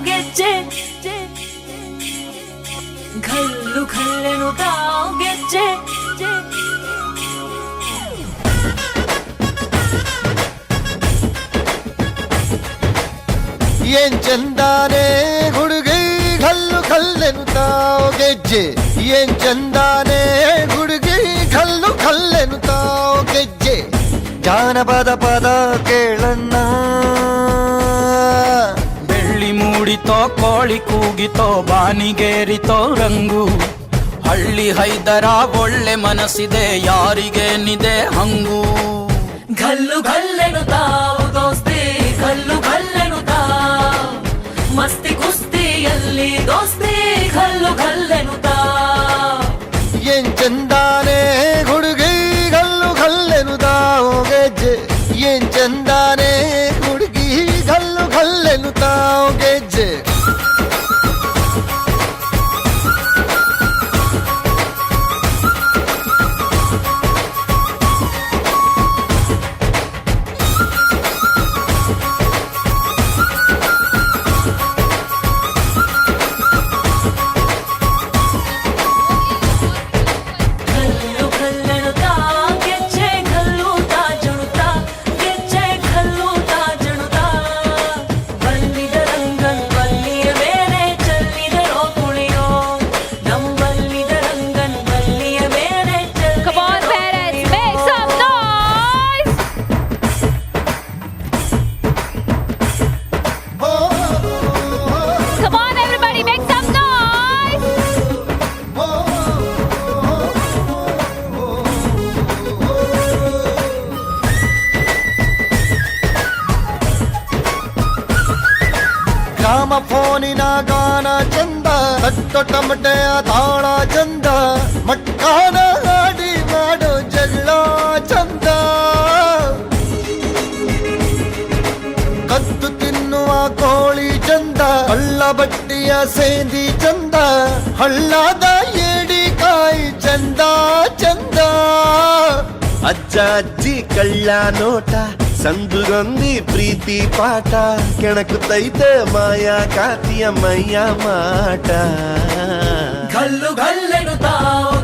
ಗೆಜ್ಜೆ ಘಲ್ಲು ಘಲ್ಲೆನುತ್ತಾವ್ ಗೆಜ್ಜೆ ಏನ್ ಚಂದಾನೆ ಹುಡುಗಿ ಘಲ್ಲು ಘಲ್ಲೆನುತ್ತಾವ್ ಗೆಜ್ಜೆ ಏನ್ ಚಂದಾನೆ ಹುಡುಗಿ ಘಲ್ಲು ಘಲ್ಲೆನುತ್ತಾವ್ ಗೆಜ್ಜೆ ಜಾನಪದ ಪದ ಕೇಳಣ್ಣ ಬೆಳ್ಳಿ ಮೂಡಿತೋ ಕೋಳಿ ಕೂಗಿತೋ ಬಾನಿಗೇರಿತೋ ರಂಗು ಹಳ್ಳಿ ಹೈದರ ಒಳ್ಳೆ ಮನಸ್ಸಿದೆ ಯಾರಿಗೇನಿದೆ ಹಂಗು ಘಲ್ಲು ಘಲ್ಲೆನುತ್ತಾವ್ ದೋಸ್ತಿ ಘಲ್ಲು ಘಲ್ಲೆನುತ್ತಾವ್ ಮಸ್ತಿ ಕುಸ್ತಿಯಲ್ಲಿ ದೋಸ್ತಿ ಘಲ್ಲು ಘಲ್ಲೆನುತ್ತಾವ್ ಏನ್ ಚಂದಾನೆ ಹುಡುಗಿ ಘಲ್ಲು ಘಲ್ಲೆನುತ್ತಾವ್ ಗೆಜ್ಜೆ ಏನ್ ಚಂದಾನೆ ಹುಡುಗಿ ಘಲ್ಲು ಘಲ್ಲೆನುತ್ತಾವ್ ಗೆಜ್ಜೆ ಘಲ್ಲು ಘಲ್ಲೆನುತ್ತಾವ್ ಗೆಜ್ಜೆ ಘಲ್ಲುತ್ತಾ ಜುಣುತ್ತಾ ಗೆಜ್ಜೆ ಘಲ್ಲುತ್ತಾ ಜುಣುತ್ತಾ ಬಲ್ಲಿದ ರಂಗನ್ ಬಲ್ಲಿಯ ಮೇಲೆ ಚೆಲ್ಲಿದರೋ ಕುಣಿಯೋ ನಂಬಲ್ಲಿದ ರಂಗನ್ ಬಲ್ಲಿಯ ಮೇಲೆ Come on, parents, make some noise! Come on, everybody, make some noise! ಗ್ರಾಮ ಫೋನಿನ ಗಾನ ಚಂದ ತಟ್ಟೊ ಟಮಟೆಯ ತಾಳ ಚಂದ ಮಟ್ಕಾನ ಹಾಡಿ ಮಾಡೋ ಜಗಳ ಚಂದ ಕದ್ದು ತಿನ್ನುವ ಕೋಳಿ ಚಂದ ಹಳ್ಳ ಬಟ್ಟಿಯ ಸೇಂದಿ ಚಂದ ಹಳ್ಳದ ಏಡಿಕಾಯಿ ಚಂದ ಚಂದ ಅಜ್ಜ ಅಜ್ಜಿ ಕಳ್ಳ ನೋಟ ಸಂದುಗೊಂದಿ ಪ್ರೀತಿ ಪಾಠ ಕೆಣಕುತ್ತೈತೆ ಮಾಯಾ ಕಾತಿಯ ಮೈಯ ಮಾಟ ಘಲ್ಲು ಘಲ್ಲೆನುತ್ತಾವ್